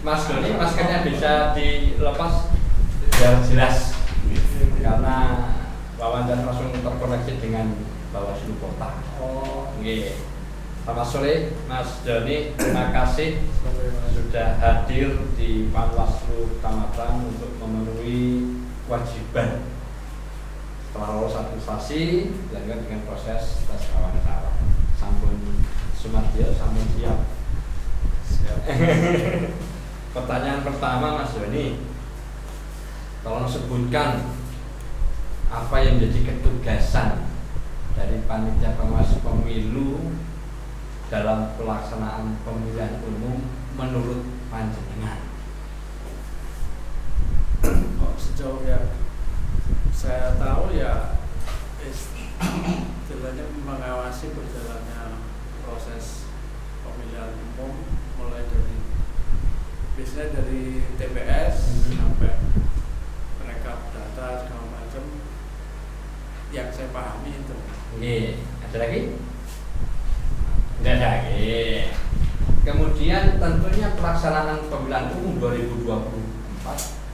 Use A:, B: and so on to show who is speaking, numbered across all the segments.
A: Mas Doni, maskernya bisa dilepas biar jelas karena wawancara langsung terkoneksi dengan Bawaslu Kota.
B: Oh,
A: Oke. Selamat sore Mas Doni, terima kasih sudah hadir di Panwaslu Kecamatan untuk memenuhi kewajiban setelah lolos administrasi dilanjutkan dengan proses tes wawancara. Sampun Sumardio, sampun siap. Pertanyaan pertama Mas Doni, tolong sebutkan apa yang menjadi ketugasan dari panitia pengawas pemilu dalam pelaksanaan pemilihan umum menurut panjenengan.
B: sejauh yang saya tahu ya istilahnya mengawasi berjalannya proses pemilihan umum mulai dari biasanya dari TPS sampai rekap data segala macam yang saya pahami itu.
A: Oke, ada lagi? Tidak ada lagi. Kemudian tentunya pelaksanaan pemilihan umum 2024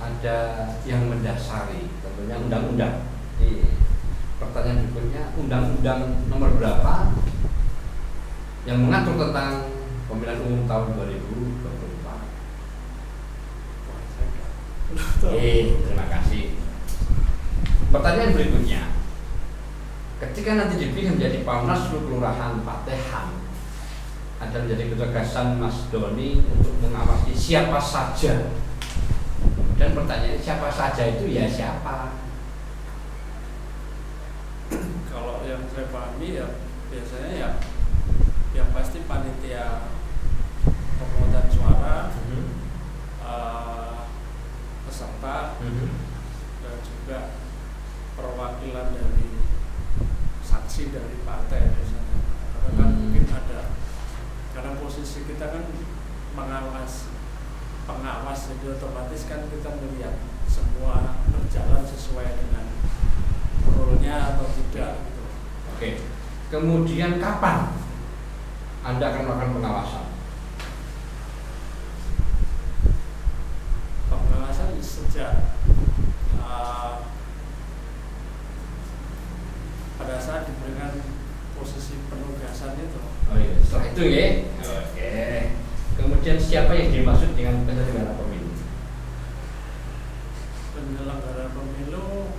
A: ada yang mendasari, tentunya undang-undang. Di pertanyaan berikutnya, undang-undang nomor berapa yang mengatur tentang pemilihan umum tahun 2024? Terima kasih. Pertanyaan berikutnya, ketika nanti dipilih menjadi Panwaslu Kelurahan Patehan, ada menjadi ketugasan Mas Doni untuk mengawasi siapa saja. Dan pertanyaan siapa saja itu ya siapa?
B: Kalau yang saya pahami ya biasanya ya yang pasti panitia pemungutan suara, peserta, dan juga perwakilan dari saksi dari partai biasanya. Karena kan mungkin ada, karena posisi kita kan pengawas, jadi otomatis kan kita melihat semua berjalan sesuai dengan rule-nya atau tidak gitu.
A: Oke. Kemudian kapan Anda akan melakukan pengawasan?
B: Pengawasan sejak pada saat diberikan posisi penugasan itu.
A: Oh iya, setelah itu ya. Oke. Kemudian siapa yang dimaksud dengan penyelenggara pemilu?
B: Penyelenggara pemilu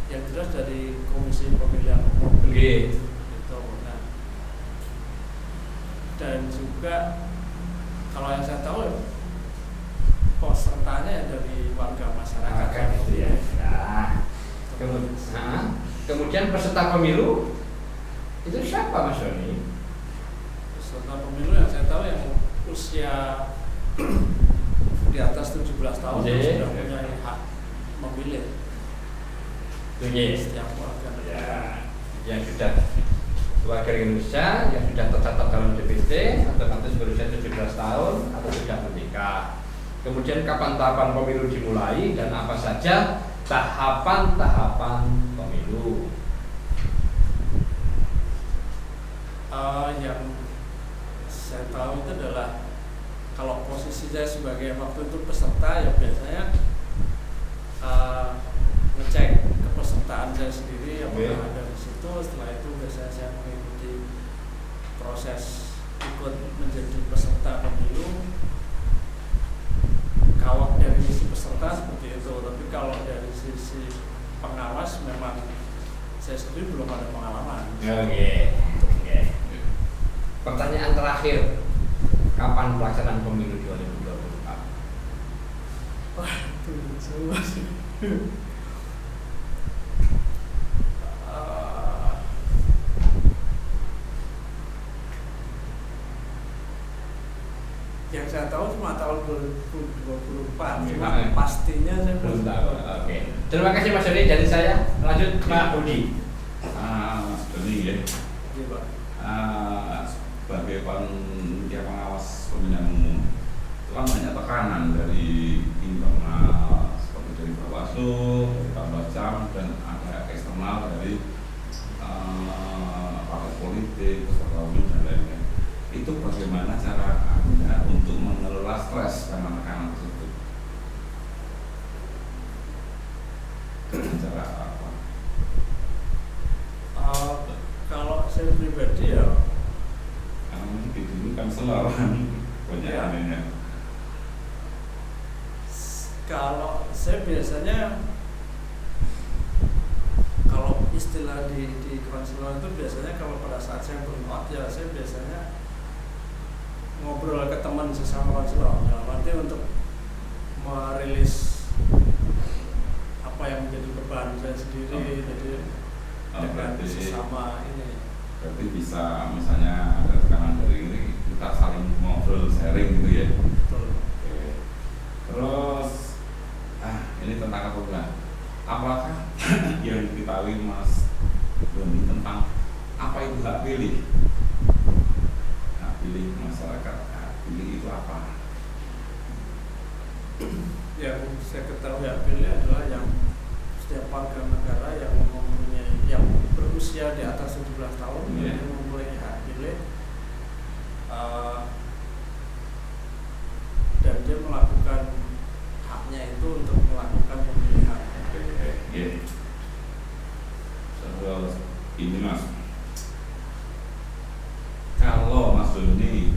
B: yang jelas dari Komisi Pemilihan Umum.
A: Oke.
B: Gitu. Nah, dan juga kalau yang saya tahu pesertanya dari warga masyarakat.
A: Itu ya. Nah, kemudian peserta pemilu itu siapa Mas Doni?
B: Peserta pemilu yang saya tahu yang usia di atas 17 tahun sudah punya hak memilih. Setiap warga negara
A: yang sudah warga Indonesia yang sudah tercatat dalam DPT atau nanti berusia 17 tahun atau sudah menikah. Kemudian kapan tahapan pemilu dimulai dan apa saja tahapan-tahapan pemilu?
B: Yang saya tahu itu adalah kalau posisi saya sebagai waktu itu peserta ya biasanya ngecek kepesertaan saya sendiri apakah ada di situ. Setelah itu biasanya saya mengikuti proses ikut menjadi peserta pemilu. Kalau dari sisi peserta seperti itu, tapi kalau dari sisi pengawas memang saya sendiri belum ada pengalaman.
A: Oke. Pertanyaan terakhir, kapan pelaksanaan pemilu 2024?
B: Wah, itu semua sih. Yang saya tahu cuma tahun 2024, cuma pastinya saya
A: belum tahu. Oke. Terima kasih Mas Doni. Dari saya lanjut Pak Budi.
C: Mas Doni ya.
B: Iya, Pak.
C: Sebagai panitia pengawas pemilihan umum itu kan banyak tekanan dari internal seperti dari Bawaslu, dari Panwascam, dan ada eksternal dari partai politik, peserta umum dan lain-lain. Itu stres karena tekanan tersebut. Dengan cara apa?
B: Kalau saya pribadi ya,
C: Karena mungkin dulu kan selawan banyak
B: Ya.
C: anehnya.
B: kalau saya biasanya kalau istilah di konselor itu biasanya kalau pada saat saya burnout ya saya biasanya ngobrol ke teman sesama konselor dalam arti untuk merilis apa yang menjadi beban saya sendiri. Jadi dengan
C: Berarti
B: sesama ini
C: bisa misalnya ada tekanan dari ini kita saling ngobrol sharing gitu ya.
B: betul.
C: Oke. Terus ini tentang apa enggak? Apakah yang diketahui Mas Doni tentang apa itu hak pilih? Hak pilih masyarakat, hak pilih itu apa?
B: Yang saya ketahui hak pilih adalah yang setiap warga negara yang mempunyai yang berusia di atas 17 tahun
C: Iya.
B: yang mempunyai hak pilih dan dia melakukan haknya itu untuk melakukan pemilihan.
C: Ya. Terus ini Mas, kalau Mas Doni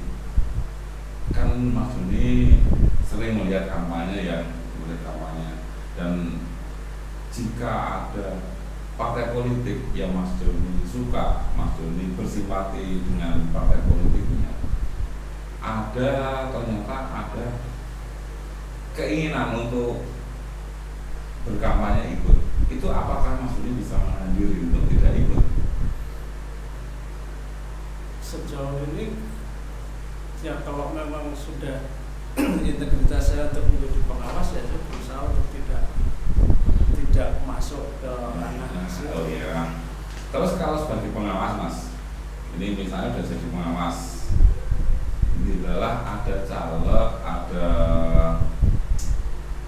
C: kan Mas Doni sering melihat kampanye dan jika ada partai politik yang Mas Doni suka, Mas Doni bersimpati dengan partai politiknya, ternyata ada keinginan untuk berkampanye ikut, itu apakah Mas Doni bisa menahan diri untuk tidak ikut?
B: Sejauh ini ya kalau memang sudah integritas saya untuk menjadi pengawas ya saya berusaha untuk tidak masuk ke ranah situ.
C: Oh iya. Terus kalau sebagai pengawas Mas, ini misalnya sudah jadi pengawas, ini adalah ada caleg, ada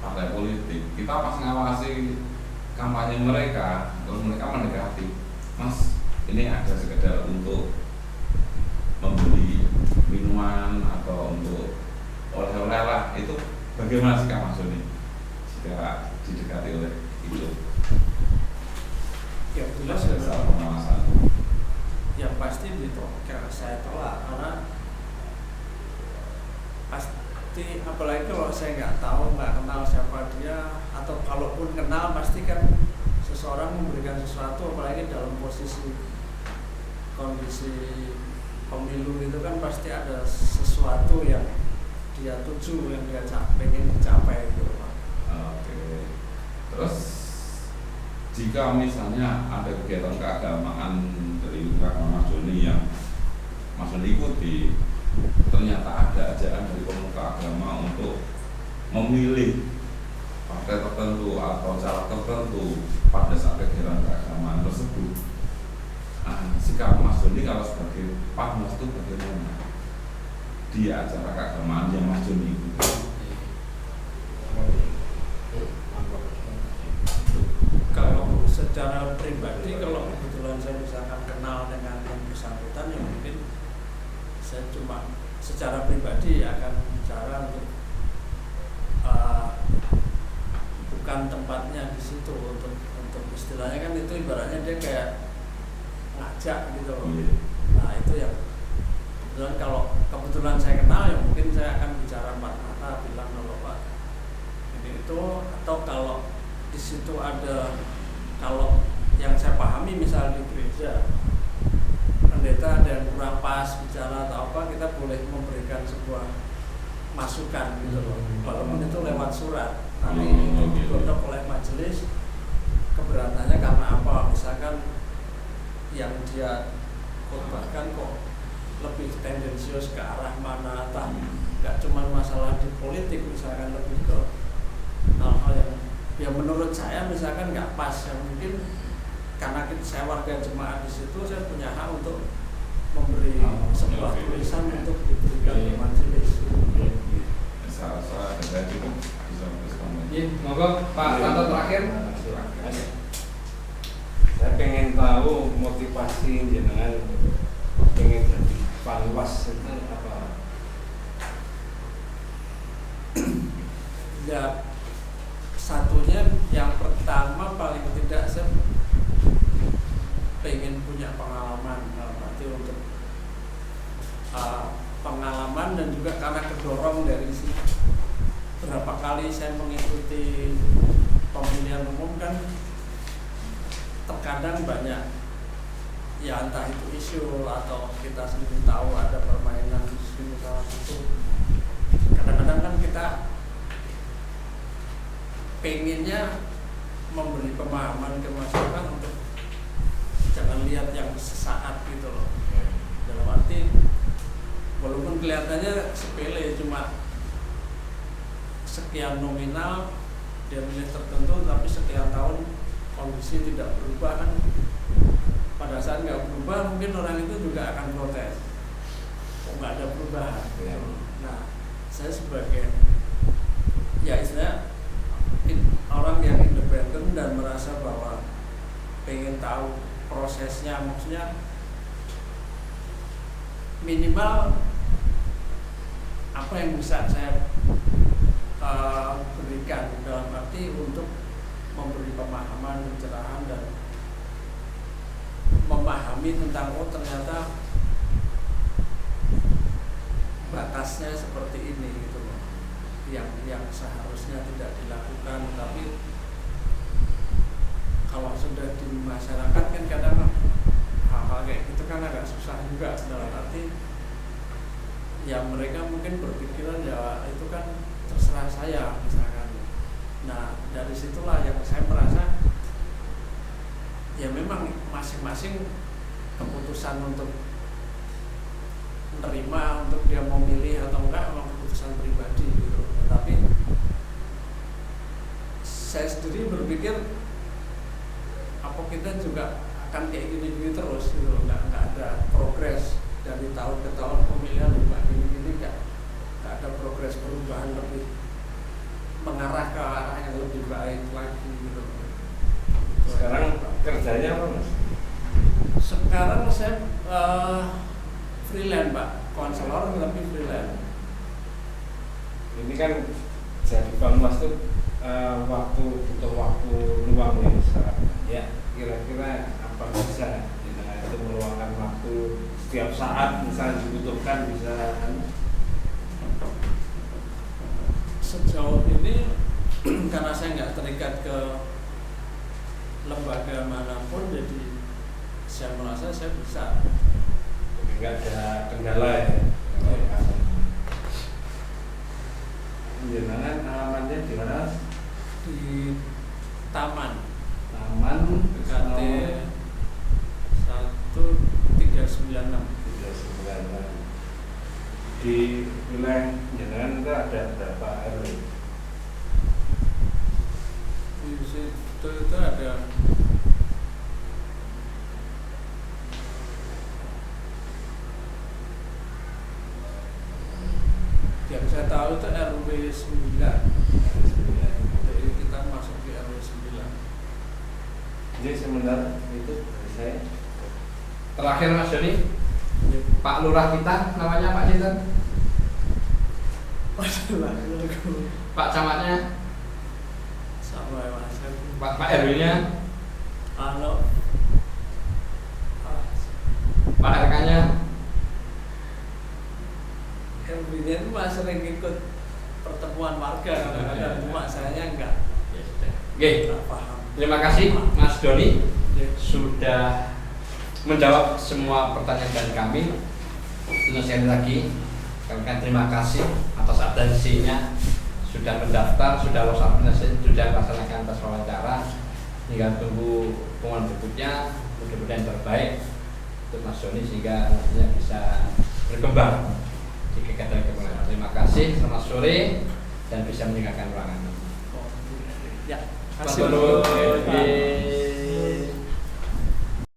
C: partai politik, kita pas ngawasi kampanye mereka, terus mereka mendekati, Mas, ini ada sekedar untuk membeli minuman atau untuk oleh-oleh lah, itu bagaimana sikap Mas Doni jika didekati oleh itu?
B: Yang jelas ya
C: soal pengawasan.
B: yang pasti saya tolak karena pasti apalagi kalau saya nggak kenal siapa dia atau kalaupun kenal pasti kan seseorang memberikan sesuatu apalagi dalam posisi kondisi pemilu itu kan pasti ada sesuatu yang dia tuju yang dia pengen dicapai gitu Pak.
C: Oke. Terus jika misalnya ada kegiatan keagamaan dari keagamaan Mas Doni yang Mas Doni ikuti, ternyata ada ajakan dari pemuka agama untuk memilih partai tertentu atau caleg tertentu pada saat kegiatan keagamaan tersebut, sikap Mas Doni kalau sebagai Panwas itu bagaimana di acara keagamaan yang Mas Doni ikuti?
B: Kalau secara pribadi kalau kebetulan saya misalkan kenal dengan yang bersangkutan ya mungkin saya cuma secara pribadi akan bicara untuk bukan tempatnya di situ untuk istilahnya kan itu ibaratnya dia kayak ngajak gitu loh. Nah itu yang kebetulan kalau kebetulan saya kenal ya mungkin saya akan bicara empat mata bilang kalau Pak ini itu atau kalau di situ ada kalau yang saya pahami misal di gereja pendeta ada yang kurang pas bicara atau apa kita boleh memberikan sebuah masukan gitu loh walaupun itu lewat surat nanti digodok oleh majelis keberatannya karena apa misalkan yang dia khotbahkan kok lebih tendensius ke arah mana entah nggak cuma masalah di politik misalkan lebih ke hal-hal yang menurut saya misalkan nggak pas yang mungkin karena saya warga jemaat di situ saya punya hak untuk memberi sebuah tulisan untuk diberikan ke majelis.
C: Salah ada cukup bisa respon.
A: Iya, monggo Pak Tanto terakhir.
D: Saya pengen tahu motivasi jenengan pengen jadi Panwas itu apa?
B: Ya, satunya yang pertama paling tidak saya pengen punya pengalaman, berarti untuk pengalaman dan juga karena kedorong dari berapa kali saya mengikuti pemilihan umum kan terkadang banyak ya entah itu isu atau kita sendiri tahu ada permainan isu salah satu. Kadang-kadang kan kita pengennya memberi pemahaman ke masyarakat untuk jangan lihat yang sesaat gitu loh. Dalam arti walaupun kelihatannya sepele cuma sekian nominal dia milih tertentu tapi sekian tahun kondisi tidak berubah kan, pada saat nggak berubah mungkin orang itu juga akan protes kok nggak ada perubahan. Nah saya sebagai ya istilah orang yang independen dan merasa bahwa pengen tahu prosesnya, maksudnya minimal apa yang bisa saya berikan dalam arti untuk memberi pemahaman, pencerahan dan memahami tentang oh ternyata batasnya seperti ini gitu loh, yang seharusnya tidak dilakukan, tapi kalau sudah di masyarakat kan kadang hal-hal kayak gitu kan agak susah juga, dalam arti ya mereka mungkin berpikiran ya itu kan terserah saya misalkan. Nah dari situlah yang saya merasa ya memang masing-masing keputusan untuk menerima untuk dia mau milih atau enggak memang keputusan pribadi gitu. Tapi saya sendiri berpikir apa kita juga akan kayak gini-gini terus gitu, nggak ada progres dari tahun ke tahun pemilihan cuma gini-gini, nggak ada progres perubahan lebih mengarah ke arah yang lebih baik lagi gitu.
D: Sekarang kerjanya apa Mas?
B: Sekarang saya freelance Pak, konselor tapi freelance.
D: Ini kan jadi Bang Mas tuh butuh waktu luang ya sekarang. Ya kira-kira apa bisa dengan itu meluangkan waktu setiap saat misalnya dibutuhkan bisa.
B: Sejauh ini karena saya nggak terikat ke lembaga manapun, jadi saya merasa saya bisa.
D: Jadi nggak ada kendala ya. Jenengan alamatnya di mana?
B: Di Taman
D: KT
B: 1396.
D: Di wilayah jenengan itu ada berapa RW?
B: Di situ itu ada yang saya tahu itu RW 9. Jadi kita masuk di RW 9.
D: Jadi sementara itu dari saya.
A: Terakhir Mas Joni, Pak Lurah kita namanya Pak Cinten, Pak Camatnya,
B: sama ya Mas.
A: Pak RW-nya,
B: Kalau
A: Pak RK-nya.
B: RW-nya itu Mas sering ikut pertemuan warga kadang-kadang, cuma saya enggak
A: Oke,
B: paham.
A: terima kasih Mas Doni sudah menjawab semua pertanyaan dari kami. Tentu sekali lagi kami terima kasih atas atensinya, sudah mendaftar, sudah sudah melaksanakan tes wawancara. Tinggal tunggu pengumuman berikutnya, mudah-mudahan terbaik untuk Mas Doni sehingga nantinya bisa berkembang di kegiatan kemenangan. Terima kasih, selamat sore dan bisa meninggalkan ruangan.
B: Ya,
A: Terima kasih.